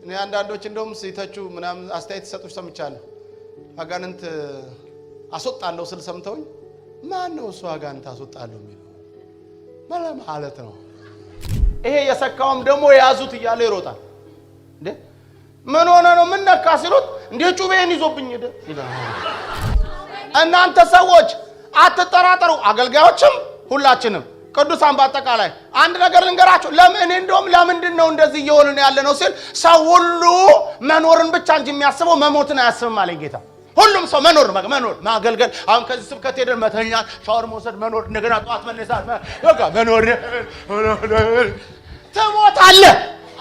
እኔ አንዳንዶች እንደውም ሲተቹ ምናምን አስተያየት ሰጡሽ ሰምቻለሁ። አጋንንት አስወጣለሁ ስል ሰምተውኝ ማን ነው እሱ አጋንንት አስወጣለሁ የሚለው ማለት ነው። ይሄ የሰካውም ደግሞ ያዙት እያለ ይሮጣል። እንዴ ምን ሆነ ነው ምን ነካ ሲሉት እንዴ ጩቤን ይዞብኝ ሄደ ይላል። እናንተ ሰዎች አትጠራጠሩ፣ አገልጋዮችም ሁላችንም ቅዱሳን በአጠቃላይ አንድ ነገር ልንገራችሁ። ለምን እንደውም ለምንድነው እንደዚህ እየሆነ ያለ ነው ሲል ሰው ሁሉ መኖርን ብቻ እንጂ የሚያስበው መሞትን አያስብም አለኝ ጌታ። ሁሉም ሰው መኖር ማገልገል፣ አሁን ከዚህ ስብከት ሄደን መተኛት፣ ሻወር መውሰድ መኖር፣ እንደገና ጧት መነሳት በቃ መኖር። ትሞታለህ፣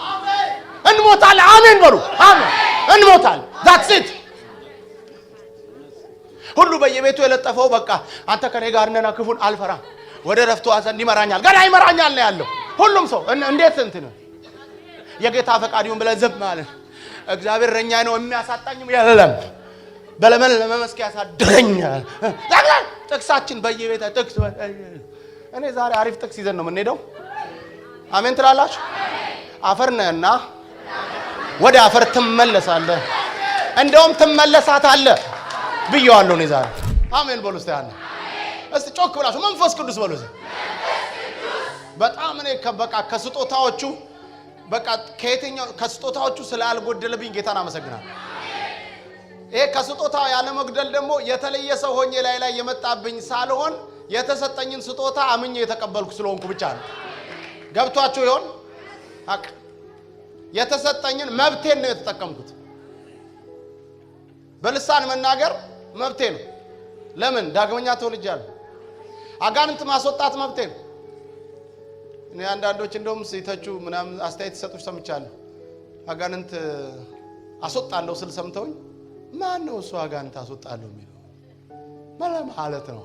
አሜን፣ እንሞታለን፣ አሜን በሉ፣ አሜን፣ እንሞታለን። that's it። ሁሉ በየቤቱ የለጠፈው በቃ አንተ ከኔ ጋር ነና ክፉን አልፈራም ወደ ረፍቱ ዘንድ ይመራኛል፣ ገና ይመራኛል ነው ያለው ሁሉም ሰው። እንዴት እንትን የጌታ ፈቃድ ይሁን ብለን ዝም ማለት እግዚአብሔር እረኛዬ ነው የሚያሳጣኝም የለም በለመለመ መስክ ያሳድረኛል። ጥቅሳችን በየቤታ ጥቅስ። እኔ ዛሬ አሪፍ ጥቅስ ይዘን ነው የምንሄደው። አሜን ትላላችሁ? አፈር ነህና ወደ አፈር ትመለሳለህ፣ እንደውም ትመለሳታለህ ብየዋለሁ እኔ ዛሬ። አሜን በሉ እስቲ ያለ እስቲ ጮክ ብላችሁ መንፈስ ቅዱስ በሉ። በጣም እኔ በቃ ከስጦታዎቹ በቃ ከየትኛው ከስጦታዎቹ ስላልጎደለብኝ ጌታን አመሰግናለሁ። ይሄ ከስጦታው ያለ መግደል ደግሞ የተለየ ሰው ሆኜ ላይ የመጣብኝ ሳልሆን የተሰጠኝን ስጦታ አምኜ የተቀበልኩ ስለሆንኩ ብቻ ነው። ገብቷችሁ ይሆን? አቅ የተሰጠኝን መብቴን ነው የተጠቀምኩት። በልሳን መናገር መብቴ ነው። ለምን? ዳግመኛ ተወልጃለሁ። አጋንንት ማስወጣት መብቴ ነው። እኔ አንዳንዶች እንደውም ሲተቹ ምናምን አስተያየት ሰጡሽ ሰምቻለሁ። አጋንንት አስወጣለሁ ስል ሰምተውኝ ማን ነው እሱ አጋንንት አስወጣለሁ የሚለው ማለት ነው።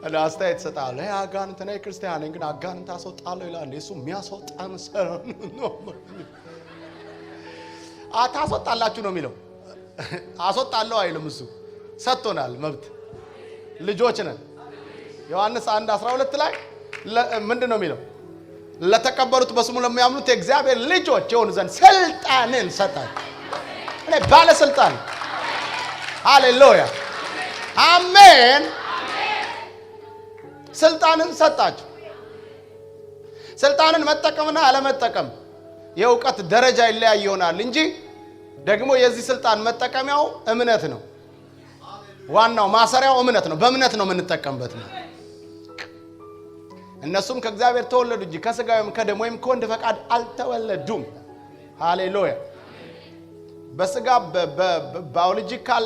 እኔ አስተያየት ሰጣለሁ። ይሄ አጋንንት ነው ክርስቲያን ነኝ ግን አጋንንት አስወጣለሁ ይላል። እሱ የሚያስወጣን ሰው ነው። አታስወጣላችሁ ነው የሚለው። አስወጣለሁ አይልም። እሱ ሰጥቶናል መብት። ልጆች ነን። ዮሐንስ 1:12 ላይ ምንድነው የሚለው? ለተቀበሉት በስሙ ለሚያምኑት የእግዚአብሔር ልጆች የሆኑ ዘንድ ስልጣንን ሰጣቸው። እኔ ባለስልጣን። ሃሌሉያ አሜን። ስልጣንን ሰጣቸው። ስልጣንን መጠቀምና አለመጠቀም የእውቀት ደረጃ ይለያይ ይሆናል እንጂ ደግሞ የዚህ ስልጣን መጠቀሚያው እምነት ነው። ዋናው ማሰሪያው እምነት ነው። በእምነት ነው የምንጠቀምበት ነው። እነሱም ከእግዚአብሔር ተወለዱ እንጂ ከሥጋ ወይም ከደም ወይም ከወንድ ፈቃድ አልተወለዱም። ሃሌሉያ። በሥጋ ባዮሎጂካል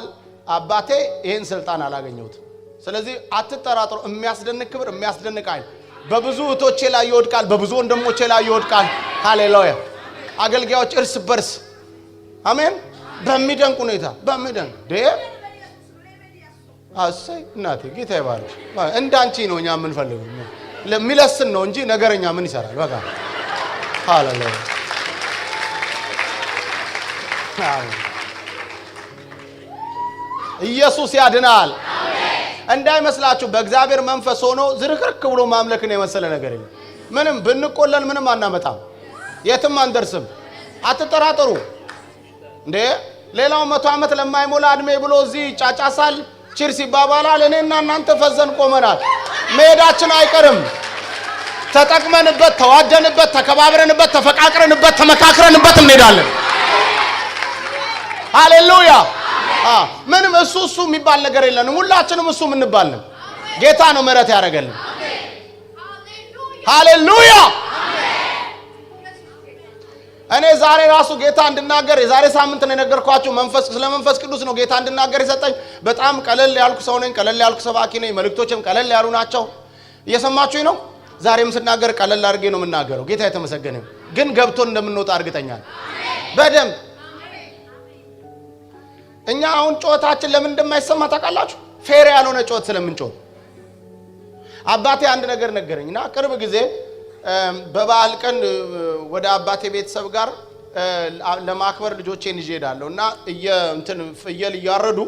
አባቴ ይሄን ስልጣን አላገኘሁትም። ስለዚህ አትጠራጥሩ። የሚያስደንቅ ክብር፣ የሚያስደንቅ ኃይል በብዙ እህቶቼ ላይ ይወድቃል፣ በብዙ ወንድሞቼ ላይ ይወድቃል። ሃሌሉያ። አገልጋዮች እርስ በርስ አሜን፣ በሚደንቅ ሁኔታ በሚደንቅ አሰይ እናቴ ጌታ ይባርክ። እንዳንቺ ነው እኛ የምንፈልገው። ለሚለስን ነው እንጂ ነገረኛ ምን ይሰራል? በቃ ሃሌሉያ። ኢየሱስ ያድናል። እንዳይመስላችሁ በእግዚአብሔር መንፈስ ሆኖ ዝርክርክ ብሎ ማምለክን የመሰለ ነገር የለም። ምንም ብንቆለል ምንም አናመጣም፣ የትም አንደርስም። አትጠራጠሩ። እንዴ ሌላው 100 ዓመት ለማይሞላ እድሜ ብሎ እዚህ ጫጫሳል ቺርስ ይባባላል። እኔና እናንተ ፈዘን ቆመናል። መሄዳችን አይቀርም። ተጠቅመንበት፣ ተዋደንበት፣ ተከባብረንበት፣ ተፈቃቅረንበት፣ ተመካክረንበት እንሄዳለን። ሃሌሉያ። ምንም እሱ የሚባል ነገር የለንም። ሁላችንም እሱ እንባለን። ጌታ ነው ምሕረት ያደረገልን። ሃሌሉያ። እኔ ዛሬ ራሱ ጌታ እንድናገር የዛሬ ሳምንት ነው የነገርኳችሁ። ስለ መንፈስ ቅዱስ ነው ጌታ እንድናገር የሰጠኝ። በጣም ቀለል ያልኩ ሰው ነኝ። ቀለል ያልኩ ሰባኪ ነኝ። መልእክቶችም ቀለል ያሉ ናቸው። እየሰማችሁኝ ነው? ዛሬም ስናገር ቀለል አድርጌ ነው የምናገረው። ጌታ የተመሰገነ ይሁን። ግን ገብቶን እንደምንወጣ እርግጠኛ ነኝ በደንብ። እኛ አሁን ጮታችን ለምን እንደማይሰማ ታውቃላችሁ? ፌር ያልሆነ ጮት ስለምንጮህ። አባቴ አንድ ነገር ነገረኝና ቅርብ ጊዜ በበዓል ቀን ወደ አባቴ ቤተሰብ ጋር ለማክበር ልጆቼን ይዤ ሄዳለሁ እና ፍየል እያረዱ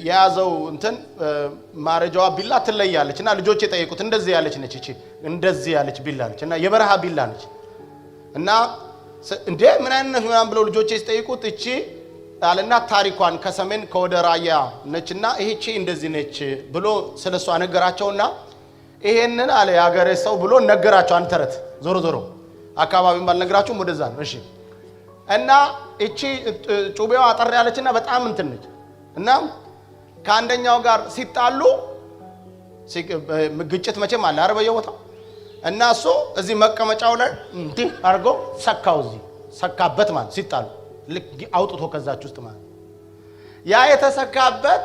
የያዘው ማረጃዋ ቢላ ትለያለች እና ልጆቼ ጠየቁት። እንደዚህ ያለች ነች እቺ እንደዚህ ያለች ቢላ ነች እና የበረሃ ቢላ ነች እና እንዴ ምን አይነት ምናምን ብለው ልጆቼ ሲጠይቁት እቺ አለና ታሪኳን ከሰሜን ከወደ ራያ ነችና ይሄቺ እንደዚህ ነች ብሎ ስለሷ ነገራቸውና ይሄንን አለ ያገሬ ሰው ብሎ ነገራቸው። አንተ ተረት ዞሮ ዞሮ አካባቢውን ባልነግራችሁም ወደዛ ነው። እሺ እና እቺ ጩቤዋ አጠር ያለችና በጣም እንትን ነች እና ከአንደኛው ጋር ሲጣሉ ግጭት መቼም አለ አይደል በየቦታው እና እሱ እዚህ መቀመጫው ላይ እንዲህ አርጎ ሰካው እዚህ ሰካበት ማለት ሲጣሉ ልክ አውጥቶ ከዛች ውስጥ ማለት ያ የተሰካበት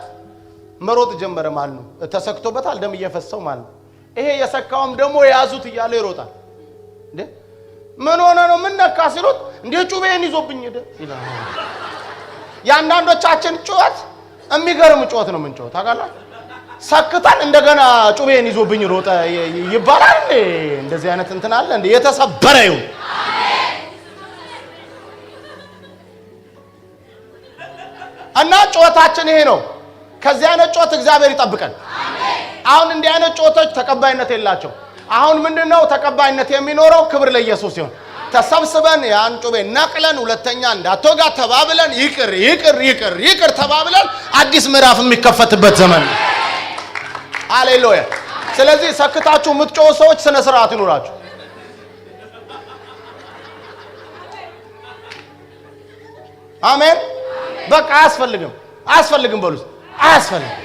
መሮጥ ጀመረ ማለት ነው። ተሰክቶበታል ደም እየፈሰው ማለት ነው። ይሄ የሰካውም ደግሞ ያዙት እያለ ይሮጣል። እንዴ ምን ሆነ ነው ምን ነካ ሲሉት እንዴ ጩቤን ይዞብኝ ሄደ ይላል። ያንዳንዶቻችን ጩኸት የሚገርም ጩኸት ነው። ምን ጩኸት ታውቃላችሁ? ሰክተን እንደገና ጩቤን ይዞብኝ ሮጠ ይባላል እንዴ? እንደዚህ አይነት እንትን አለ እንዴ? የተሰበረ ይሁን እና ጩኸታችን ይሄ ነው። ከዚህ አይነት ጩኸት እግዚአብሔር ይጠብቀን። አሜን። አሁን እንዲህ አይነት ጩኸቶች ተቀባይነት የላቸው። አሁን ምንድነው ተቀባይነት የሚኖረው? ክብር ለኢየሱስ ይሁን። ተሰብስበን ያን ጩቤ ነቅለን ሁለተኛ እንዳትወጋ ተባብለን ይቅር ይቅር ይቅር ይቅር ተባብለን አዲስ ምዕራፍ የሚከፈትበት ዘመን ነው። ሃሌሉያ። ስለዚህ ሰክታችሁ የምትጮሁ ሰዎች ስነ ስርዓት ይኑራችሁ። አሜን። በቃ አያስፈልግም በሉት። አያስፈልግም።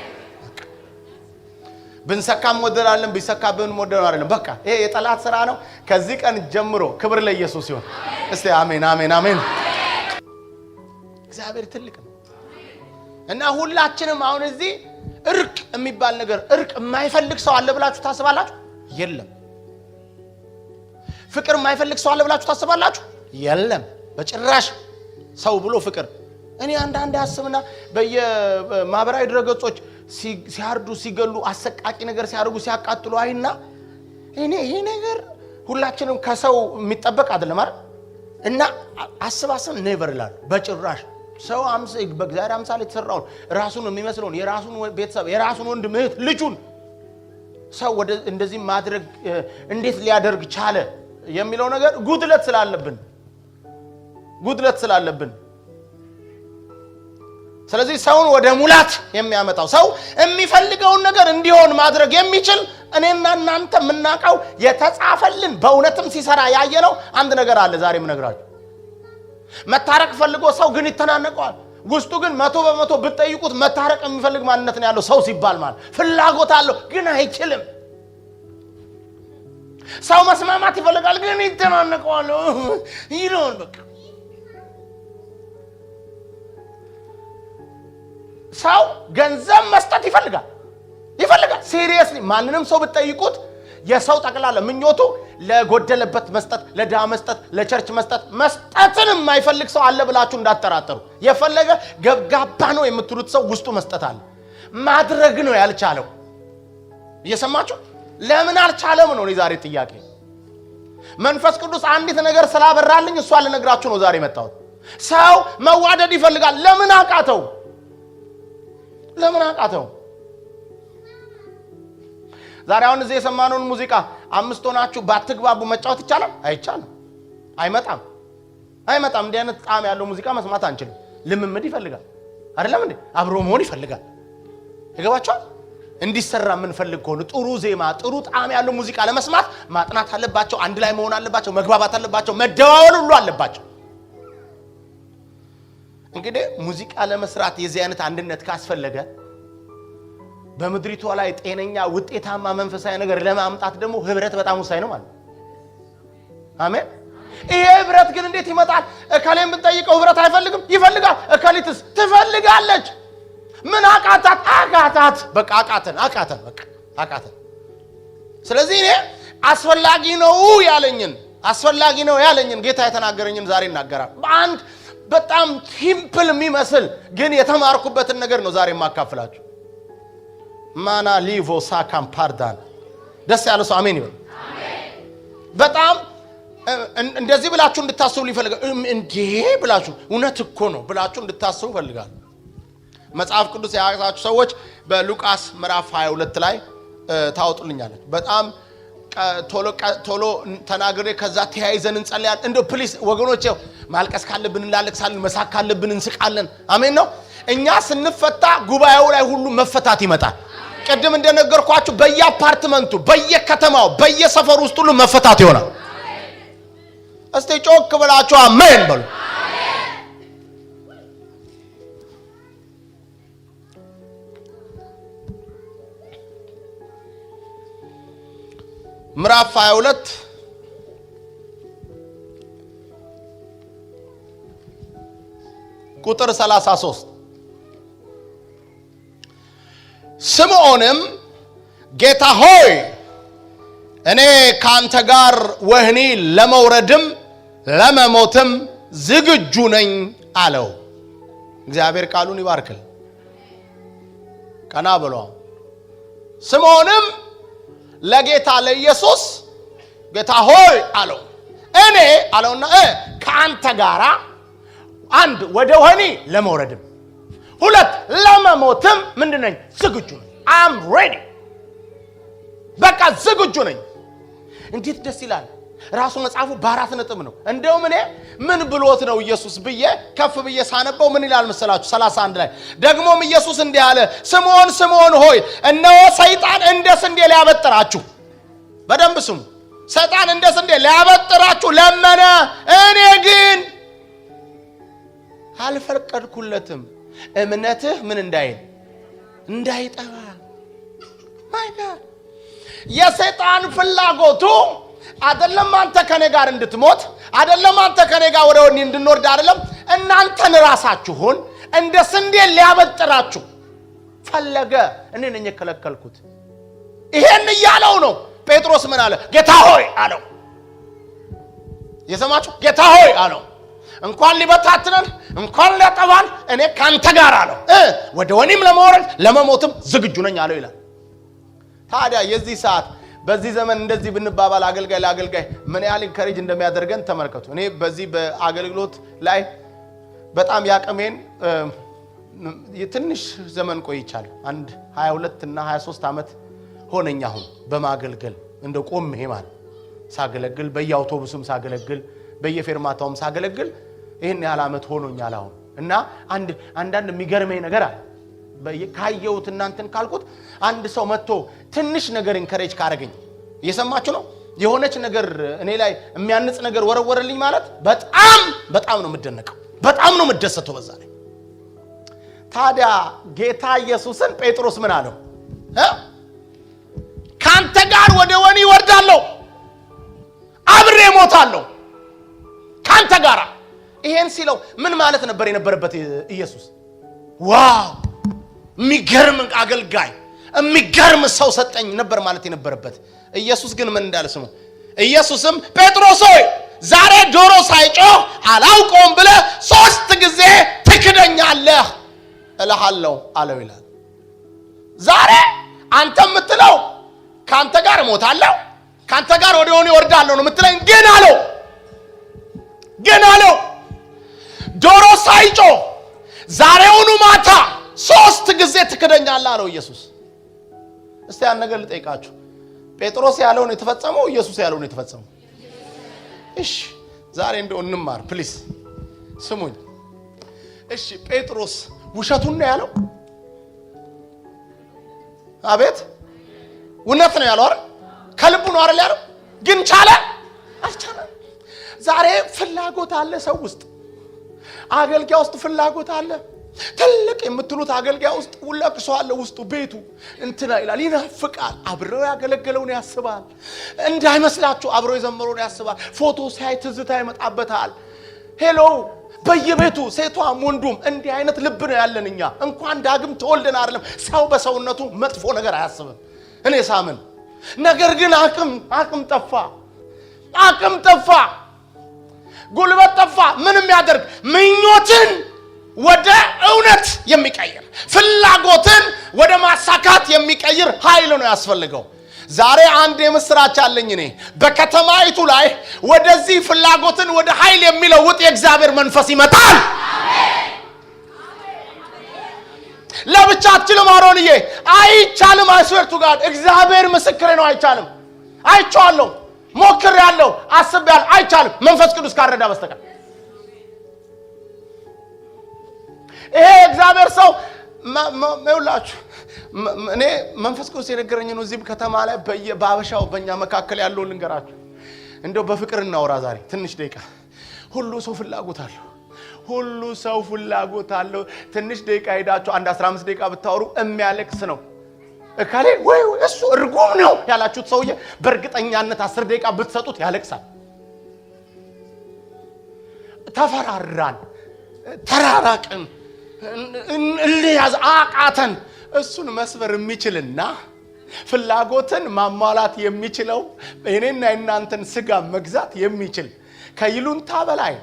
ብንሰካም ወደራለን ቢሰካብን ወደራለን። በቃ ይሄ የጠላት ስራ ነው። ከዚህ ቀን ጀምሮ ክብር ለኢየሱስ ይሁን። እስቲ አሜን አሜን አሜን። እግዚአብሔር ትልቅ ነው እና ሁላችንም አሁን እዚህ እርቅ የሚባል ነገር እርቅ የማይፈልግ ሰው አለ ብላችሁ ታስባላችሁ? የለም። ፍቅር የማይፈልግ ሰው አለ ብላችሁ ታስባላችሁ? የለም በጭራሽ። ሰው ብሎ ፍቅር እኔ አንዳንድ አስብና በየማህበራዊ ድረገጾች ሲያርዱ ሲገሉ አሰቃቂ ነገር ሲያርጉ ሲያቃጥሉ አይና እኔ ይሄ ነገር ሁላችንም ከሰው የሚጠበቅ አይደለም አይደል? እና አስባሰን ኔቨር ይላል በጭራሽ። ሰው በእግዚአብሔር አምሳል የተሰራው ራሱን የሚመስለውን የራሱን ቤተሰብ የራሱን ወንድም እህት ልጁን ሰው ወደ እንደዚህ ማድረግ እንዴት ሊያደርግ ቻለ የሚለው ነገር ጉድለት ስላለብን ስለዚህ ሰውን ወደ ሙላት የሚያመጣው ሰው የሚፈልገውን ነገር እንዲሆን ማድረግ የሚችል እኔና እናንተ የምናውቀው የተጻፈልን በእውነትም ሲሰራ ያየነው አንድ ነገር አለ። ዛሬ ምነግራችሁ መታረቅ ፈልጎ ሰው ግን ይተናነቀዋል። ውስጡ ግን 100% ብትጠይቁት መታረቅ የሚፈልግ ማንነት ነው ያለው ሰው ሲባል ማለት ፍላጎት አለው ግን አይችልም። ሰው መስማማት ይፈልጋል ግን ይተናነቀዋል ይሉን በቃ ሰው ገንዘብ መስጠት ይፈልጋል ሲሪየስሊ ማንንም ሰው ብትጠይቁት የሰው ጠቅላላ ምኞቱ ለጎደለበት መስጠት ለድሃ መስጠት ለቸርች መስጠትን የማይፈልግ ሰው አለ ብላችሁ እንዳትጠራጠሩ። የፈለገ ገብጋባ ነው የምትሉት ሰው ውስጡ መስጠት አለ። ማድረግ ነው ያልቻለው። እየሰማችሁ ለምን አልቻለም ነው ዛሬ ጥያቄ። መንፈስ ቅዱስ አንዲት ነገር ስላበራልኝ እሷ ልነግራችሁ ነው ዛሬ መጣሁት። ሰው መዋደድ ይፈልጋል። ለምን አቃተው? ዛሬ አሁን እዚህ የሰማነውን ሙዚቃ አምስት ሆናችሁ ባትግባቡ መጫወት ይቻላል? አይቻልም። አይመጣም። እንዲህ አይነት ጣዕም ያለው ሙዚቃ መስማት አንችልም። ልምምድ ይፈልጋል አይደለም እንዴ? አብሮ መሆን ይፈልጋል። ይገባችኋል? እንዲሰራ የምንፈልግ ከሆነ ጥሩ ዜማ ጥሩ ጣዕም ያለው ሙዚቃ ለመስማት ማጥናት አለባቸው። አንድ ላይ መሆን አለባቸው። መግባባት አለባቸው። መደዋወል ሁሉ አለባቸው። እንግዲህ ሙዚቃ ለመስራት የዚህ አይነት አንድነት ካስፈለገ በመድሪቷ ላይ ጤነኛ ውጤታማ መንፈሳዊ ነገር ለማምጣት ደግሞ ህብረት በጣም ወሳኝ ነው ማለት። አሜን። ይሄ ህብረት ግን እንዴት ይመጣል? እከሌን ብንጠይቀው ህብረት አይፈልግም? ይፈልጋል። እከሊትስ ትፈልጋለች። ምን አቃታት? በቃ አቃተን። ስለዚህ እኔ አስፈላጊ ነው ያለኝን ጌታ የተናገረኝን ዛሬ እናገራለሁ። በአንድ በጣም ሲምፕል የሚመስል ግን የተማርኩበትን ነገር ነው ዛሬ ማካፈላችሁ። ማና ሊቮ ሳካም ፓርዳን ደስ ያለ ሰው አሜን ይበል። በጣም እንደዚህ ብላችሁ እንድታስቡ ይፈልጋል። እንዴ ብላችሁ እውነት እኮ ነው ብላችሁ እንድታስቡ ይፈልጋል። መጽሐፍ ቅዱስ ያያዛችሁ ሰዎች በሉቃስ ምዕራፍ 22 ላይ ታወጡልኛለች። በጣም ቶሎ ተናግሬ ከዛ ተያይዘን እንጸልያለን። እንደው ፕሊስ ወገኖቼ ማልቀስ ካለብን እንላለቅሳለን፣ መሳቅ ካለብን እንስቃለን። አሜን ነው። እኛ ስንፈታ ጉባኤው ላይ ሁሉ መፈታት ይመጣል። ቅድም እንደነገርኳችሁ በየአፓርትመንቱ፣ በየከተማው፣ በየሰፈሩ ውስጥ ሁሉ መፈታት ይሆናል። እስቲ ጮክ ብላችሁ አሜን በሉ። ምዕራፍ 22 ቁጥር 33 ስምዖንም ጌታ ሆይ እኔ ካንተ ጋር ወህኒ ለመውረድም ለመሞትም ዝግጁ ነኝ አለው። እግዚአብሔር ቃሉን ይባርክል። ቀና ብሎ ስምዖንም ለጌታ ለኢየሱስ ጌታ ሆይ አለው። እኔ አለውና ካንተ ጋራ አንድ ወደ ወህኒ ለመውረድም ሁለት ለመሞትም ምንድነኝ ዝግጁ ነኝ። አም ሬዲ በቃ ዝግጁ ነኝ። እንዴት ደስ ይላል። ራሱ መጽሐፉ በአራት ነጥብ ነው። እንደውም እኔ ምን ብሎት ነው ኢየሱስ ብዬ ከፍ ብዬ ሳነበው ምን ይላል መሰላችሁ? 31 ላይ ደግሞም ኢየሱስ እንዲህ አለ፣ ስምዖን ስምዖን ሆይ እነሆ ሰይጣን እንደ ስንዴ ሊያበጥራችሁ፣ በደንብ ስሙ፣ ሰይጣን እንደ ስንዴ ሊያበጥራችሁ ለመነ፣ እኔ ግን አልፈቀድኩለትም፣ እምነትህ ምን እንዳይጠፋ። ማይ ጋድ የሰይጣን ፍላጎቱ አይደለም አንተ ከኔ ጋር እንድትሞት፣ አይደለም አንተ ከኔ ጋር ወደ ወህኒ እንድንወርድ፣ አይደለም እናንተን ራሳችሁን እንደ ስንዴ ሊያበጥራችሁ ፈለገ። እኔ ነኝ የከለከልኩት። ይሄን እያለው ነው ጴጥሮስ ምን አለ? ጌታ ሆይ አለው። የሰማችሁ ጌታ ሆይ አለው። እንኳን ሊበታትነን እንኳን ሊያጠፋን እኔ ካንተ ጋር አለው። ወደ ወህኒም ለመውረድ ለመሞትም ዝግጁ ነኝ አለው ይላል። ታዲያ የዚህ ሰዓት በዚህ ዘመን እንደዚህ ብንባባል አገልጋይ ለአገልጋይ ምን ያህል ኢንከሬጅ እንደሚያደርገን ተመልከቱ። እኔ በዚህ በአገልግሎት ላይ በጣም ያቀመን የትንሽ ዘመን ቆይቻለሁ። አንድ 22 እና 23 አመት ሆነኛ አሁን በማገልገል እንደ ቆም ማለት ሳገለግል፣ በየአውቶቡስም ሳገለግል፣ በየፌርማታውም ሳገለግል ይሄን ያህል አመት ሆኖኛል አሁን። እና አንዳንድ የሚገርመኝ ነገር አለ ካየሁት እናንተን ካልኩት አንድ ሰው መጥቶ ትንሽ ነገር ኢንከሬጅ ካረገኝ እየሰማችሁ ነው የሆነች ነገር እኔ ላይ የሚያንጽ ነገር ወረወረልኝ ማለት በጣም ነው የምደነቀው፣ በጣም ነው የምደሰተው በዛ ላይ። ታዲያ ጌታ ኢየሱስን ጴጥሮስ ምን አለው? ካንተ ጋር ወደ ወህኒ ወርዳለሁ፣ አብሬ ሞታለሁ ካንተ ጋር። ይሄን ሲለው ምን ማለት ነበር የነበረበት ኢየሱስ? ዋው የሚገርም አገልጋይ የሚገርም ሰው ሰጠኝ ነበር ማለት የነበረበት። ኢየሱስ ግን ምን እንዳለ ስሙ። ኢየሱስም ጴጥሮስ ሆይ ዛሬ ዶሮ ሳይጮህ አላውቀውም ብለህ 3 ጊዜ ትክደኛለህ እልሃለሁ አለው ይላል። ዛሬ አንተ የምትለው ካንተ ጋር እሞታለሁ፣ ካንተ ጋር ወደ ወህኒ ወርዳለሁ ነው የምትለኝ። ግን አለው ዶሮ ሳይጮህ ዛሬውኑ ማታ 3 ጊዜ ትክደኛለህ አለው ኢየሱስ። እስቲ ያን ነገር ልጠይቃችሁ፣ ጴጥሮስ ያለው ነው የተፈጸመው? ኢየሱስ ያለው ነው የተፈጸመው? እሺ ዛሬ እንደው እንማር ፕሊስ ስሙኝ። እሺ ጴጥሮስ ውሸቱን ነው ያለው? አቤት እውነት ነው ያለው አይደል? ከልቡ ነው አይደል ያለው? ግን ቻለ አልቻለም? ዛሬ ፍላጎት አለ ሰው ውስጥ፣ አገልጋይ ውስጥ ፍላጎት አለ። ትልቅ የምትሉት አገልጋይ ውስጥ ለቅሶ አለ ውስጡ፣ ቤቱ እንትና ይላል፣ ይናፍቃል። አብረው ያገለገለውን ያስባል። እንዳይመስላችሁ አብረው የዘመረውን ያስባል። ፎቶ ሲያይ ትዝታ ይመጣበታል። ሄሎ በየቤቱ ሴቷም ወንዱም እንዲህ አይነት ልብ ነው ያለን እኛ። እንኳን ዳግም ተወልደን አይደለም ሰው በሰውነቱ መጥፎ ነገር አያስብም። እኔ ሳምን ነገር ግን አቅም ጠፋ፣ ጉልበት ጠፋ። ምንም ያደርግ ምኞትን ወደ እውነት የሚቀይር ፍላጎትን ወደ ማሳካት የሚቀይር ኃይል ነው ያስፈልገው። ዛሬ አንድ የምስራች አለኝ እኔ በከተማይቱ ላይ ወደዚህ ፍላጎትን ወደ ኃይል የሚለውጥ የእግዚአብሔር መንፈስ ይመጣል። ለብቻችን ማሮንዬ አይቻልም። አይስወርቱ ጋር እግዚአብሔር ምስክሬ ነው። አይቻልም። አይቻለሁ፣ ሞክሬያለሁ፣ አስቤያለሁ፣ አይቻልም መንፈስ ቅዱስ ካረዳ በስተቀር። ይሄ እግዚአብሔር ሰው መውላችሁ እኔ መንፈስ ቅዱስ የነገረኝ ነው። እዚህ ከተማ ላይ በአበሻው በእኛ መካከል ያለው ልንገራችሁ። እንደው በፍቅር እናወራ ዛሬ ትንሽ ደቂቃ። ሁሉ ሰው ፍላጎት አለው። ሁሉ ሰው ፍላጎት አለው። ትንሽ ደቂቃ ሄዳችሁ አንድ 15 ደቂቃ ብታወሩ የሚያለቅስ ነው። እካሌ ወይ እሱ እርጉም ነው ያላችሁት ሰውዬ በእርግጠኛነት 10 ደቂቃ ብትሰጡት ያለቅሳል። ተፈራራን፣ ተራራቅን፣ እንያዝ አቃተን። እሱን መስበር የሚችልና ፍላጎትን ማሟላት የሚችለው እኔና እናንተን ስጋ መግዛት የሚችል ከይሉንታ በላይ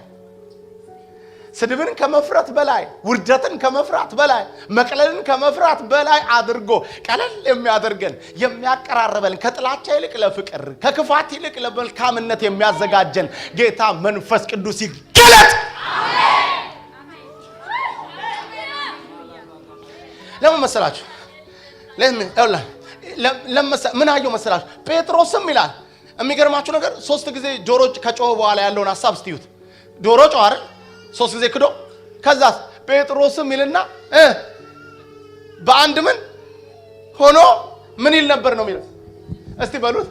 ስድብን ከመፍራት በላይ ውርደትን ከመፍራት በላይ መቅለልን ከመፍራት በላይ አድርጎ ቀለል የሚያደርገን የሚያቀራርበን ከጥላቻ ይልቅ ለፍቅር ከክፋት ይልቅ ለመልካምነት የሚያዘጋጀን ጌታ መንፈስ ቅዱስ ይገለጥ። ለምን መሰላችሁ? ምን አየው መሰላችሁ? ጴጥሮስም ይላል የሚገርማችሁ ነገር 3 ጊዜ ጆሮ ከጮኸ በኋላ ያለውን ሐሳብ እስቲዩት። ጆሮ ጮኸ አይደል? 3 ጊዜ ክዶ ከዛ ጴጥሮስም ይልና በአንድ ምን ሆኖ ምን ይል ነበር ነው የሚለው? እስቲ በሉት።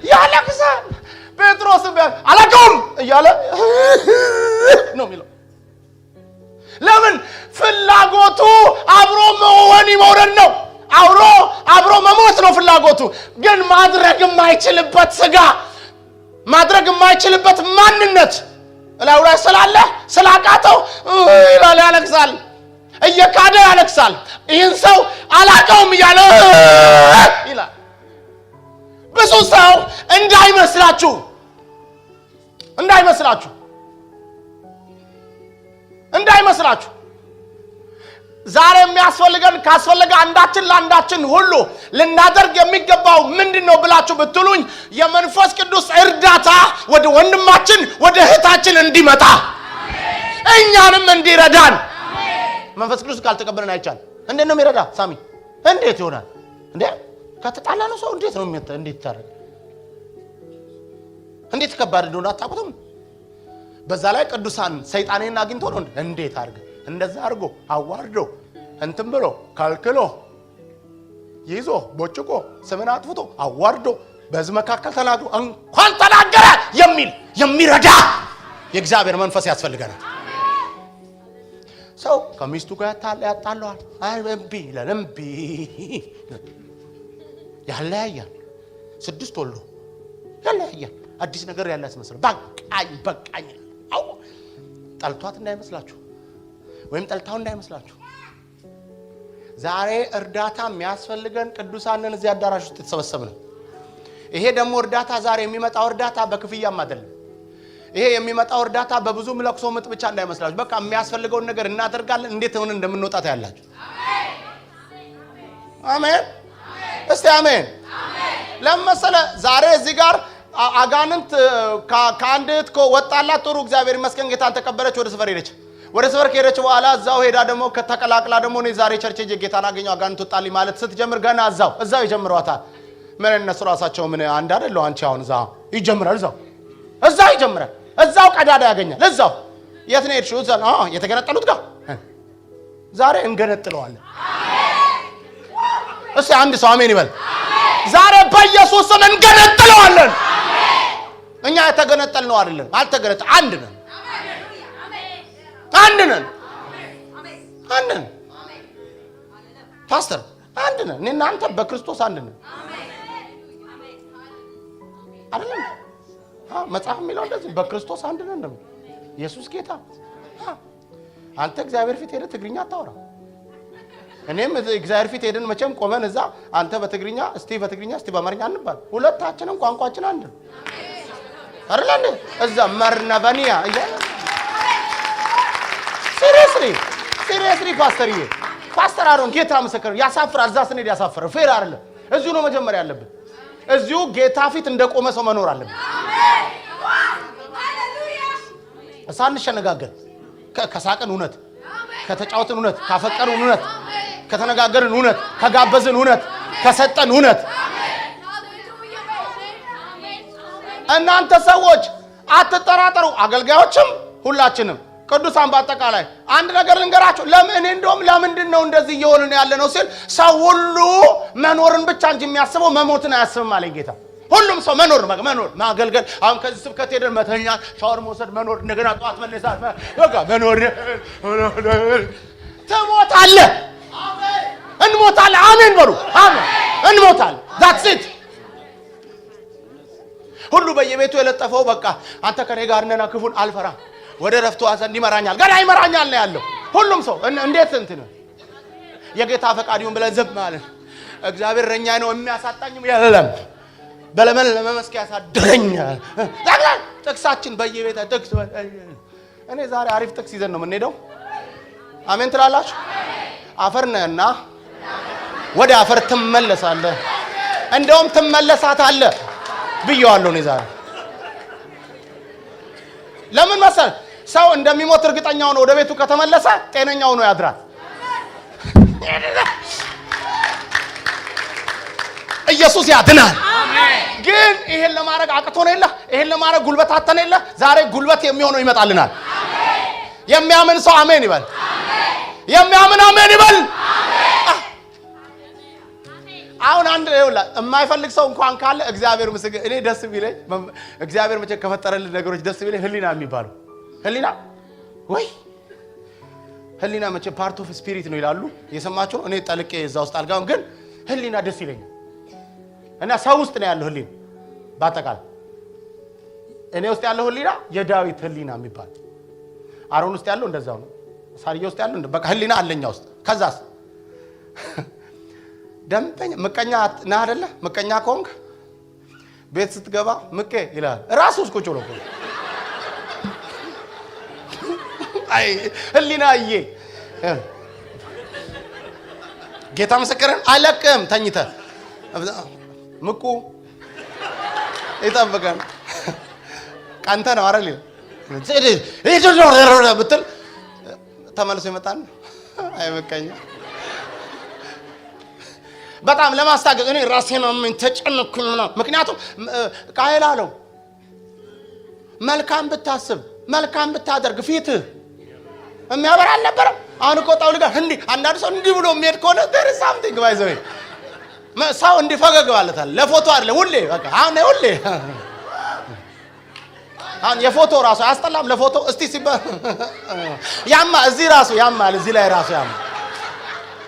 ያለቅሳል። ጴጥሮስም አላውቀውም እያለ ነው የሚለው። ለምን? ፍላጎቱ አብሮ መሆን ይመውረድ ነው። አብሮ መሞት ነው ፍላጎቱ። ግን ማድረግ የማይችልበት ስጋ፣ ማድረግ የማይችልበት ማንነት እላው ላይ ስላለ ስላቃተው ይላል፣ ያለቅሳል፣ እየካደ ያለቅሳል። ይህን ሰው አላውቀውም እያለ ይላል። ብዙ ሰው እንዳይመስላችሁ ዛሬ የሚያስፈልገን ካስፈልገ አንዳችን ለአንዳችን ሁሉ ልናደርግ የሚገባው ምንድነው ብላችሁ ብትሉኝ የመንፈስ ቅዱስ እርዳታ ወደ ወንድማችን ወደ እህታችን እንዲመጣ እኛንም እንዲረዳን። መንፈስ ቅዱስ ካልተቀበለን አይቻል። እንዴት ነው የሚረዳ? ሳሚ እንዴት ይሆናል እንዴ? ከተጣላ ነው ሰው እንዴት ነው እንዴት ታረግ? እንዴት ከባድ እንደሆነ አታውቁትም? በዛ ላይ ቅዱሳን ሰይጣኔን አግኝቶ ነው እንዴት አርገ እንደዛ አርጎ አዋርዶ እንትን ብሎ ካልክሎ ይዞ ቦጭቆ ስምን አጥፍቶ አዋርዶ በዚህ መካከል ተናግሮ እንኳን ተናገረ የሚል የሚረዳ የእግዚአብሔር መንፈስ ያስፈልገናል። ሰው ከሚስቱ ጋር ያጣላዋል። እምቢ ለእምቢ ያለያያል። 6 ወልዶ ያለያያል። አዲስ ነገር ያለ ያስመስላል። በቃኝ አው ጠልቷት እንዳይመስላችሁ ወይም ጠልታው እንዳይመስላችሁ። ዛሬ እርዳታ የሚያስፈልገን ቅዱሳንን እዚህ አዳራሽ ውስጥ ተሰበሰብን። ይሄ ደግሞ እርዳታ ዛሬ የሚመጣው እርዳታ በክፍያም አይደለም። ይሄ የሚመጣው እርዳታ በብዙ ለቅሶ ምጥ ብቻ እንዳይመስላችሁ። በቃ የሚያስፈልገውን ነገር እናደርጋለን። እንዴት ሆነ እንደምንወጣ ታያላችሁ። አሜን። እስቲ አሜን። ለምሳሌ ዛሬ እዚህ ጋር አጋንንት ከአንድት ወጣላት ጥሩ እግዚአብሔር ይመስገን ጌታን ተቀበለች። ወደ ሰፈር ከሄደች በኋላ እዛው ሄዳ ደግሞ ከተቀላቅላ ደግሞ ነው ዛሬ ቸርች ሄጄ ጌታን አገኘው አጋንንት ወጣልኝ ማለት ስትጀምር ገና እዛው ይጀምሯታል። ምን እነሱ ራሳቸው ምን አንድ አይደለው? አንቺ አሁን እዛው ይጀምራል። እዛው ይጀምራል። እዛው ቀዳዳ ያገኛል። እዛው የት ነው ሄድሽው? እዛው የተገነጠሉት ጋር ዛሬ እንገነጥለዋለን። እስቲ አንድ ሰው አሜን ይበል። ዛሬ በኢየሱስ ስም እንገነጥለዋለን። እኛ የተገነጠልነው አይደለም፣ አልተገነጠ አንድ ነን። ፓስተር አንድ ነን። እኔና አንተ በክርስቶስ አንድ ነን አይደለም? መጽሐፍ የሚለው እንደዚህ በክርስቶስ አንድ ነን ነው። ኢየሱስ ጌታ። አንተ እግዚአብሔር ፊት ሄደህ ትግርኛ አታወራ። እኔም እግዚአብሔር ፊት ሄደን መቼም ቆመን እዛ አንተ በትግርኛ እስቲ በአማርኛ አንባል። ሁለታችንም ቋንቋችን አንድ ነው አይደል? እዛ መርነበኒያ ሲሪየስሊ ፓስተር አሮን ጌታ መሰከረ ያሳፍራል። እዛ ስንሄድ ያሳፍራል። ፌር አይደለም። እዚሁ ነው መጀመሪያ ያለብን። እዚሁ ጌታ ፊት እንደቆመ ሰው መኖር አለብን። ሳንሸነጋገር ከሳቅን እውነት፣ ከተጫወትን እውነት፣ ካፈቀርን እውነት፣ ከተነጋገርን እውነት፣ ከጋበዝን እውነት፣ ከሰጠን እውነት እናንተ ሰዎች አትጠራጠሩ። አገልጋዮችም ሁላችንም ቅዱሳን በአጠቃላይ አንድ ነገር ልንገራችሁ። ለምን እንደውም ለምንድን ነው እንደዚህ እየሆንን ያለ ነው ሲል ሰው ሁሉ መኖርን ብቻ እንጂ የሚያስበው መሞትን አያስብም አለኝ ጌታ። ሁሉም ሰው መኖር ማገልገል። አሁን ከዚህ ስብከት ሄደን መተኛት፣ ሻወር መውሰድ፣ መኖር፣ እንደገና ጧት መነሳት፣ በቃ መኖር። ትሞታለህ። አሜን። እንሞታለን። አሜን በሉ። አሜን። እንሞታለን። that's it። ሁሉ በየቤቱ የለጠፈው በቃ አንተ ከኔ ጋር ነና ክፉን አልፈራም ወደ ረፍቱ ዘንድ ይመራኛል ገና ይመራኛል ነው ያለው ሁሉም ሰው። እንዴት እንትን የጌታ ፈቃድ ይሁን ብለን ዝም ማለት እግዚአብሔር እረኛዬ ነው የሚያሳጣኝም የለም በለመለመ መስክ ያሳድረኛል። ጥቅሳችን በየቤቱ ጥቅስ። እኔ ዛሬ አሪፍ ጥቅስ ይዘን ነው የምንሄደው። አሜን ትላላችሁ? አፈር ነህና ወደ አፈር ትመለሳለህ፣ እንደውም ትመለሳታለህ ብየዋለሁ እኔ ዛሬ። ለምን መሰል ሰው እንደሚሞት እርግጠኛው ነው ወደ ቤቱ ከተመለሰ ጤነኛው ነው ያድራል። ኢየሱስ ያድናል። ግን ይሄን ለማድረግ አቅቶን የለ፣ ይሄን ለማድረግ ጉልበት አተን የለ። ዛሬ ጉልበት የሚሆነው ይመጣልናል። የሚያምን ሰው አሜን ይበል። የሚያምን አሜን ይበል። አሁን አንድ ይውላ የማይፈልግ ሰው እንኳን ካለ እግዚአብሔር ምስክር እኔ ደስ ቢለኝ እግዚአብሔር መቼ ከፈጠረልን ነገሮች ደስ ቢለኝ ህሊና የሚባለው ህሊና ወይ ህሊና መቼ ፓርት ኦፍ ስፒሪት ነው ይላሉ። የሰማችሁ እኔ ጠልቄ እዛ ውስጥ አልጋም፣ ግን ህሊና ደስ ይለኛል። እና ሰው ውስጥ ነው ያለው ህሊና በአጠቃላይ እኔ ውስጥ ያለው ህሊና የዳዊት ህሊና የሚባል አሮን ውስጥ ያለው እንደዛው ነው። ሳርዬ ውስጥ ያለው በቃ ህሊና አለኛ ውስጥ። ከዛስ ደምበኛ ምቀኛ ነህ አይደለ? ምቀኛ ኮንክ ቤት ስትገባ ምቄ ይላል ራሱስ ቁጭ ብሎ አይ ህሊናዬ ጌታ ምስክርን አለቅም ተኝተ ምቁ ይጠብቀን ካንተ ነው አይደል? ብትል ተመልሶ ይመጣል። አይመቀኛ በጣም ለማስታገዝ እኔ ራሴን ምን ተጨነኩኝ ነው። ምክንያቱም ቃየል አለው መልካም ብታስብ መልካም ብታደርግ ፊትህ የሚያበራ አልነበረም። አሁን እኮ ጣውል ጋር እንዲህ አንዳንድ ሰው እንዲህ ብሎ የሚሄድ ከሆነ there is something ባይዘው ሰው እንዲህ ፈገግ ባለታል ለፎቶ አይደለም ሁሌ በቃ አሁን ሁሌ አሁን የፎቶ ራሱ አያስጠላም። ለፎቶ እስቲ ሲባ ያማ እዚህ ራሱ ያማል እዚህ ላይ ራሱ ያማ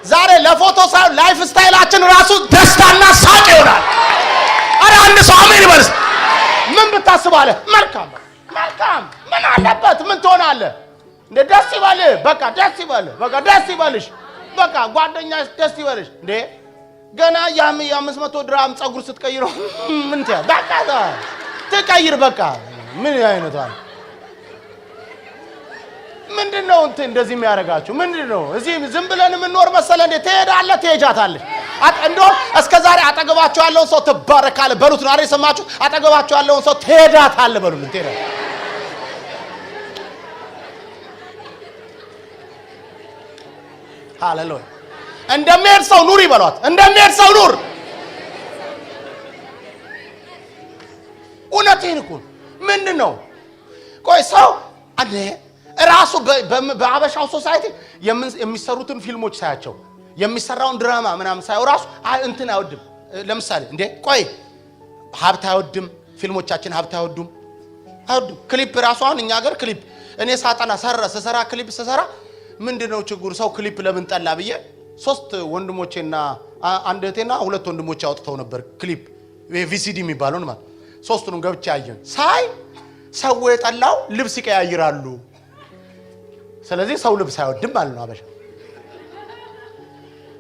ዛሬ ለፎቶ ሳይሆን ላይፍ ስታይላችን ራሱ ደስታና ሳቅ ይሆናል። አረ አንድ ሰው አሜን ይበል። ምን ብታስባለ መልካም መልካም ምን አለበት ምን ትሆናለህ እንደ ደስ ይበል በቃ ደስ ይበል በቃ ደስ ይበልሽ በቃ ጓደኛሽ ደስ ይበልሽ። እንዴ ገና የ500 ድራም ጸጉር ስትቀይረው ምን ትያ በቃ ተቀይር በቃ ምን አይነታል ምንድነው እንት እንደዚህ የሚያረጋችሁ ምንድነው? እዚህ ዝም ብለን የምንኖር መሰለ እንዴ? ትሄዳለህ ትሄጃታለህ። እንደው እስከዛሬ አጠገባችሁ ያለውን ሰው ትባረካለህ በሉት ነው አይደል? ሰማችሁ? አጠገባችሁ ያለውን ሰው ትሄዳታለህ በሉት። ትሄዳ ሃሌሉያ። እንደሚሄድ ሰው ኑር ይበሏት። እንደሚሄድ ሰው ኑር። እውነቴን እኮ ምንድነው? ቆይ ሰው አለ ራሱ በአበሻው ሶሳይቲ የሚሰሩትን ፊልሞች ሳያቸው የሚሰራውን ድራማ ምናምን ሳይው ራሱ እንትን አይወድም። ለምሳሌ እንዴ ቆይ ሀብት አይወድም። ፊልሞቻችን ሀብት አይወዱም። ክሊፕ ራሱ አሁን እኛ ሀገር ክሊፕ እኔ ሳጠና ሰራ ክሊፕ ሰራ ምንድነው ችግሩ? ሰው ክሊፕ ለምን ጠላ ብዬ 3 ወንድሞቼና አንድ እህቴና 2 ወንድሞቼ አውጥተው ነበር ክሊፕ ቪሲዲ የሚባለውን ማለት 3ቱንም ገብቼ አየን። ሳይ ሰው የጠላው ልብስ ይቀያይራሉ። ስለዚህ ሰው ልብስ አይወድም ማለት ነው። አበሻ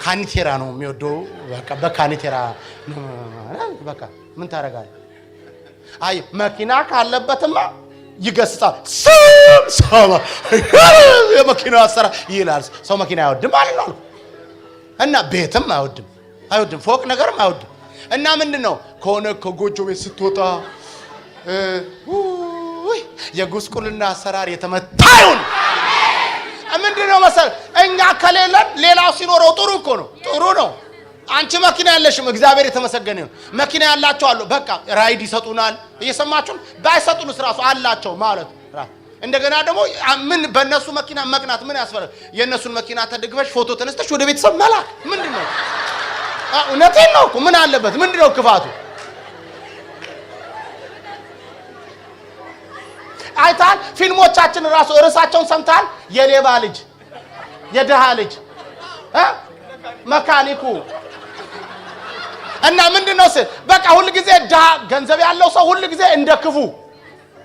ካኒቴራ ነው የሚወደው። በቃ በካኒቴራ በቃ ምን ታረጋለህ? አይ መኪና ካለበትማ ይገስጻል። ሰማ የመኪና አሰራ ይላል። ሰው መኪና አይወድም ማለት ነው። እና ቤትም አይወድም ፎቅ ነገርም አይወድም። እና ምንድነው ከሆነ ከጎጆ ቤት ስትወጣ የጉስቁልና አሰራር የተመታዩን ምንድነው መሰል እኛ ከሌለን ሌላው ሲኖረው ጥሩ እኮ ነው። ጥሩ ነው አንቺ መኪና ያለሽም እግዚአብሔር የተመሰገነ ይሁን። መኪና ያላቸው አሉ። በቃ ራይድ ይሰጡናል። እየሰማችሁ ባይሰጡንስ ራሱ አላቸው ማለት እንደገና ደግሞ ምን በእነሱ መኪና መቅናት ምን ያስፈልጋል? የእነሱን መኪና ተደግፈሽ ፎቶ ተነስተሽ ወደ ቤተሰብ መላክ ምንድነው? እውነቴን ነው እኮ ምን አለበት? ምንድነው ክፋቱ? አይታል ፊልሞቻችን ራሱ ርዕሳቸውን ሰምታል። የሌባ ልጅ፣ የደሃ ልጅ፣ መካኒኩ እና ምንድነው በቃ ሁሉ ጊዜ ደሃ ገንዘብ ያለው ሰው ሁሉ ጊዜ እንደ ክፉ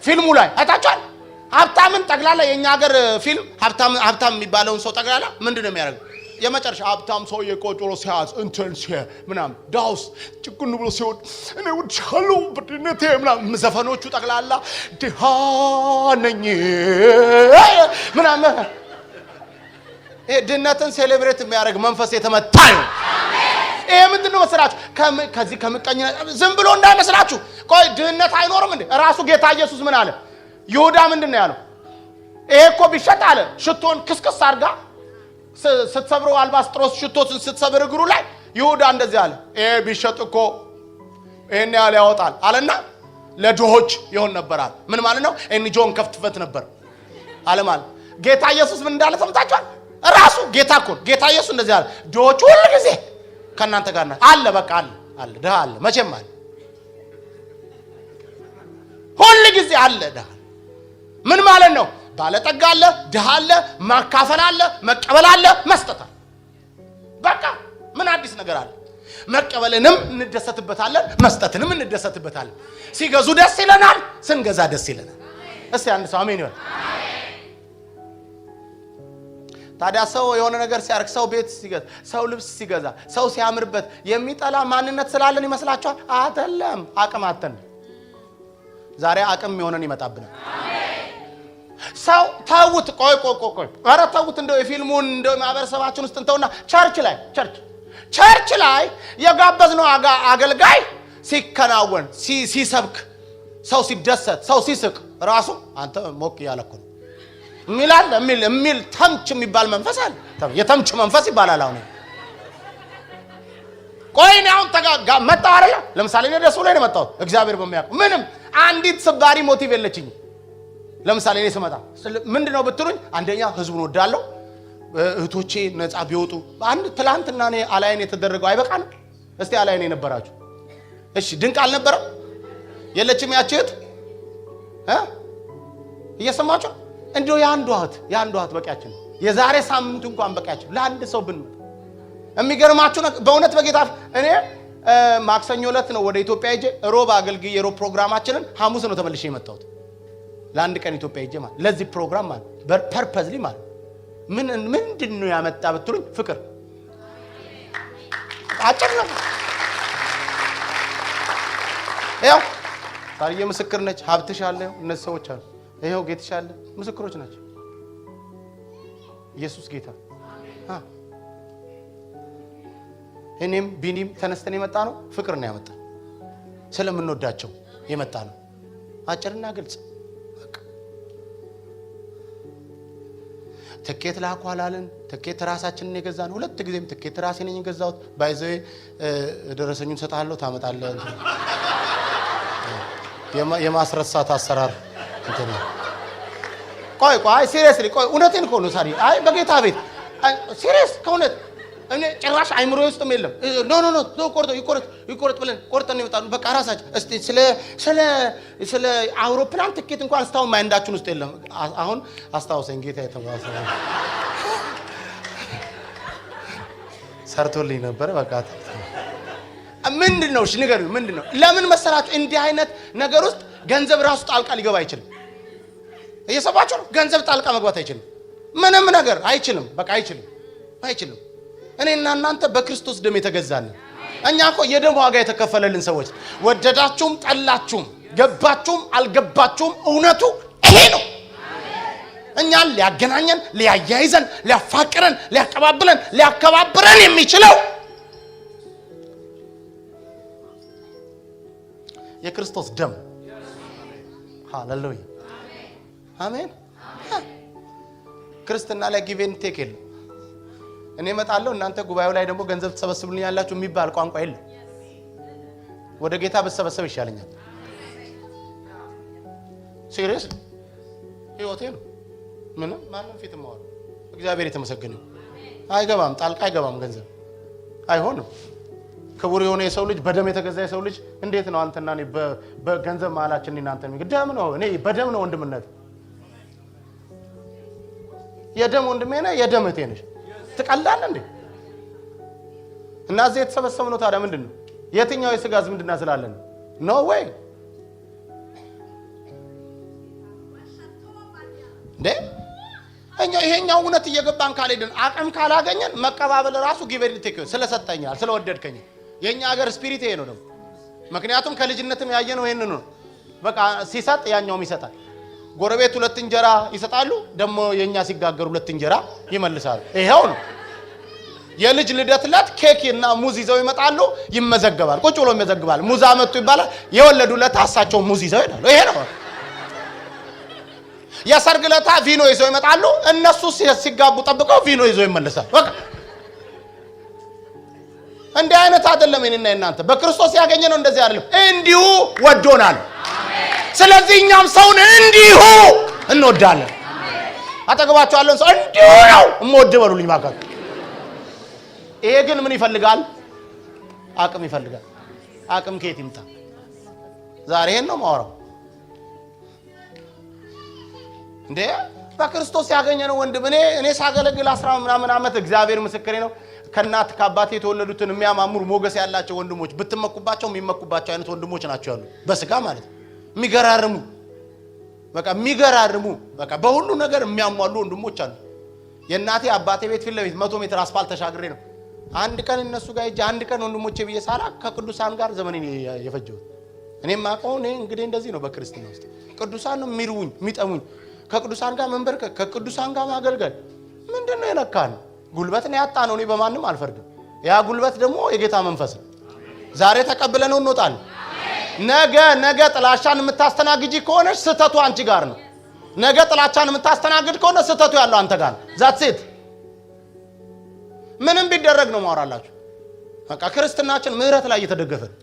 ፊልሙ ላይ አይታችኋል። ሀብታምን ጠቅላላ የኛ ሀገር ፊልም ሀብታም የሚባለውን ሰው ጠቅላላ ምንድነው የሚያደርገው? የመጨረሻ ሀብታም ሰው የቆጮሮ ሲያዝ እንትን ምናምን ዳውስ ጭቁን ብሎ ሲወድ እኔ ወድሻለሁ በድነቴ ምናምን ዘፈኖቹ ጠቅላላ ድሃ ነኝ ምናምን ድህነትን ሴሌብሬት የሚያደርግ መንፈስ የተመታ ነው። ይሄ ምንድነው መሰላችሁ? ከዚህ ከምቀኝነት ዝም ብሎ እንዳይመስላችሁ። ቆይ ድህነት አይኖርም እንዴ? ራሱ ጌታ ኢየሱስ ምን አለ? ይሁዳ ምንድነው ያለው? ይሄ እኮ ቢሸጥ አለ ሽቶን ክስክስ አድርጋ ስትሰብረው አልባስጥሮስ ሽቶን ስትሰብር እግሩ ላይ ይሁዳ እንደዚህ አለ፣ ይሄ ቢሸጥ እኮ ይሄን ያህል ያወጣል አለና ለድሆች ይሆን ነበራል። ምን ማለት ነው? ኤንጆን ከፍትፈት ነበር አለ ማለት። ጌታ ኢየሱስ ምን እንዳለ ሰምታችኋል? ራሱ ጌታ እኮ ጌታ ኢየሱስ እንደዚህ አለ፣ ድሆች ሁሉ ጊዜ ከናንተ ጋር አለ። በቃ አለ ድሃ አለ፣ መቼም አለ፣ ሁሉ ጊዜ አለ ድሃ። ምን ማለት ነው? ባለጠጋ አለ፣ ድሃ አለ፣ ማካፈል አለ፣ መቀበል አለ፣ መስጠት አለ። በቃ ምን አዲስ ነገር አለ? መቀበልንም እንደሰትበታለን፣ መስጠትንም እንደሰትበታለን። ሲገዙ ደስ ይለናል፣ ስንገዛ ደስ ይለናል። እስቲ አንድ ሰው አሜን ይበል። ታዲያ ሰው የሆነ ነገር ሲያርክ፣ ሰው ቤት ሲገዛ፣ ሰው ልብስ ሲገዛ፣ ሰው ሲያምርበት የሚጠላ ማንነት ስላለን ይመስላችኋል? አይደለም። አቅም አተን ዛሬ አቅም የሆነን ይመጣብናል። ሰው ተውት፣ ቆይ ኧረ ተውት። እንደው የፊልሙን እንደው ማህበረሰባችን ውስጥ እንተውና ቸርች ላይ የጋበዝነው አገልጋይ ሲከናወን ሲሰብክ፣ ሰው ሲደሰት፣ ሰው ሲስቅ ራሱ አንተ ሞቅ ያለኩ ነው የሚል ተምች የሚባል መንፈስ አለ። የተምች መንፈስ ይባላል። አሁን ቆይ እኔ አሁን መጣሁ አይደለ? ለምሳሌ እኔ ደስ ብሎኝ ነው የመጣሁት። እግዚአብሔር በሚያውቅ ምንም አንዲት ስባሪ ሞቲቭ የለችኝ። ለምሳሌ እኔ ስመጣ ምንድነው ብትሉኝ፣ አንደኛ ህዝቡን ወዳለው እህቶቼ ነፃ ቢወጡ። አንድ ትላንትና እኔ አላይን የተደረገው አይበቃንም? እስቲ አላይን የነበራችሁ እሺ፣ ድንቅ አልነበረም? የለችም ያችሁት እየሰማችሁ እንደው ያንዱ እህት በቂያችን። የዛሬ ሳምንት እንኳን በቂያችን ለአንድ ሰው ብንመጣ። የሚገርማችሁ በእውነት በጌታ እኔ ማክሰኞ ዕለት ነው ወደ ኢትዮጵያ ሄጄ ሮብ አገልግዬ የሮብ ፕሮግራማችንን ሐሙስ ነው ተመልሼ የመጣሁት። ለአንድ ቀን ኢትዮጵያ ሄጄ ማለት ለዚህ ፕሮግራም ማለት ፐርፐዝሊ ማለት ምንድነው ያመጣ ብትሉኝ፣ ፍቅር አጭር ነው። ያው ታሪዬ ምስክር ነች። ሀብትሽ አለ፣ እነዚህ ሰዎች አሉ፣ ይሄው ጌትሽ አለ፣ ምስክሮች ናቸው። ኢየሱስ ጌታ። እኔም ቢኒም ተነስተን የመጣ ነው ፍቅር ነው ያመጣ፣ ስለምንወዳቸው የመጣ ነው። አጭርና ግልጽ። ትኬት ላኳላልን፣ ትኬት ራሳችንን የገዛን። ሁለት ጊዜም ትኬት ራሴ ነኝ የገዛሁት። ባይዘው ደረሰኙን ሰጣለሁ፣ ታመጣለህ። የማስረሳት አሰራር እንትን ነው። ቆይ ሲሪየስሊ እውነቴን እኮ ነው ሳሪ። አይ በጌታ ቤት ሲሪየስ ከእውነት እኔ ጭራሽ አይምሮ ውስጥም የለም። ኖ ይቆርጥ ብለን ቆርጠን ይወጣሉ። በቃ ራሳችን እስቲ ስለ አውሮፕላን ትኬት እንኳን አስታው ማይንዳችን ውስጥ የለም። አሁን አስታውሰኝ ጌታ የተባሰ ሰርቶልኝ ነበር። በቃ ምንድነው? እሺ ንገሩኝ፣ ምንድነው? ለምን መሰላችሁ እንዲህ አይነት ነገር ውስጥ ገንዘብ ራሱ ጣልቃ ሊገባ አይችልም። እየሰባችሁ ነው? ገንዘብ ጣልቃ መግባት አይችልም። ምንም ነገር አይችልም። በቃ አይችልም። እኔና እናንተ በክርስቶስ ደም የተገዛን። እኛ እኮ የደም ዋጋ የተከፈለልን ሰዎች፣ ወደዳችሁም ጠላችሁም፣ ገባችሁም አልገባችሁም፣ እውነቱ ይሄ ነው። እኛን ሊያገናኘን፣ ሊያያይዘን፣ ሊያፋቅረን፣ ሊያቀባብለን፣ ሊያከባብረን የሚችለው የክርስቶስ ደም። ሃሌሉያ አሜን። ክርስትና ላይ ጊቭ ኤንድ ቴክ የለም። እኔ እመጣለሁ እናንተ ጉባኤው ላይ ደግሞ ገንዘብ ተሰበስቡልኝ ያላችሁ የሚባል ቋንቋ የለም። ወደ ጌታ በተሰበሰበ ይሻለኛል። ሲሪየስ ህይወቴ ነው። ምንም ማንም ፊት ማወራ እግዚአብሔር የተመሰገነ አይገባም፣ ጣልቃ አይገባም። ገንዘብ አይሆንም። ክቡር የሆነ የሰው ልጅ በደም የተገዛ የሰው ልጅ እንዴት ነው አንተና እኔ በገንዘብ ማላችን እናንተ ደም ነው። እኔ በደም ነው ወንድምነት። የደም ወንድሜ ነህ፣ የደም እህቴ ነሽ። ትቀላለህ እንዴ? እና እዚህ የተሰበሰብነው ታዲያ ምንድነው? የትኛው የሥጋ ዝምድና ስላለን ኖ ወይ እንዴ? ይሄኛው እውነት እየገባን ካልሄድን አቅም ካላገኘን መቀባበል ራሱ ጊቨን ቴክ ስለሰጠኛል ስለወደድከኝ የኛ ሀገር ስፒሪት ይሄ ነው። ምክንያቱም ከልጅነትም ያየነው ይሄንን ነው። በቃ ሲሰጥ ያኛውም ይሰጣል። ጎረቤት ሁለት እንጀራ ይሰጣሉ፣ ደግሞ የኛ ሲጋገሩ ሁለት እንጀራ ይመልሳሉ። ይሄው ነው። የልጅ ልደት ዕለት ኬክ እና ሙዝ ይዘው ይመጣሉ፣ ይመዘገባል። ቁጭ ብሎ ይመዘገባል። ሙዝ አመጡ ይባላል። የወለዱ ዕለት አሳቸው ሙዝ ይዘው ይላሉ። ይሄ ነው። የሰርግ ዕለት ቪኖ ይዘው ይመጣሉ። እነሱ ሲጋቡ ጠብቀው ቪኖ ይዘው ይመለሳሉ። በቃ እንደ አይነት አይደለም። እኔና እናንተ በክርስቶስ ያገኘነው እንደዚህ አይደለም። እንዲሁ ወዶናል። ስለዚህ እኛም ሰውን እንዲሁ እንወዳለን። አጠገባቸው ያለን ሰው እንዲሁ ነው እምወድ በሉልኝ ማለት። ይሄ ግን ምን ይፈልጋል? አቅም ይፈልጋል። አቅም ከየት ይምጣ? ዛሬ ይሄን ነው ማወራው። እንዴ በክርስቶስ ያገኘነው ወንድም እኔ ሳገለግል 10 ምናምን ዓመት እግዚአብሔር ምስክሬ ነው። ከናት ከአባቴ የተወለዱትን የሚያማምሩ ሞገስ ያላቸው ወንድሞች ብትመኩባቸው የሚመኩባቸው አይነት ወንድሞች ናቸው ያሉ በስጋ ማለት የሚገራርሙ በቃ በሁሉ ነገር የሚያሟሉ ወንድሞች አሉ። የናቴ አባቴ ቤት ፊት ለፊት 100 ሜትር አስፋልት ተሻግሬ ነው አንድ ቀን እነሱ ጋር ሄጄ አንድ ቀን ወንድሞቼ ብዬ ሳላ ከቅዱሳን ጋር ዘመኔን የፈጀው እኔም ማቀው እንግዲህ እንደዚህ ነው። በክርስትና ውስጥ ቅዱሳን ነው የሚሩኝ የሚጠሙኝ። ከቅዱሳን ጋር መንበርከክ ከቅዱሳን ጋር ማገልገል ምንድነው የነካን? ጉልበት ነው ያጣ ነው። እኔ በማንም አልፈርድም። ያ ጉልበት ደግሞ የጌታ መንፈስ ነው። ዛሬ ተቀብለነው እንወጣለን። ነገ ጥላቻን የምታስተናግጂ ከሆነ ስተቱ አንቺ ጋር ነው። ነገ ጥላቻን የምታስተናግድ ከሆነ ስተቱ ያለው አንተ ጋር ነው። ዛት ሴት ምንም ቢደረግ ነው ማወራላችሁ። በቃ ክርስትናችን ምህረት ላይ እየተደገፈ ነው።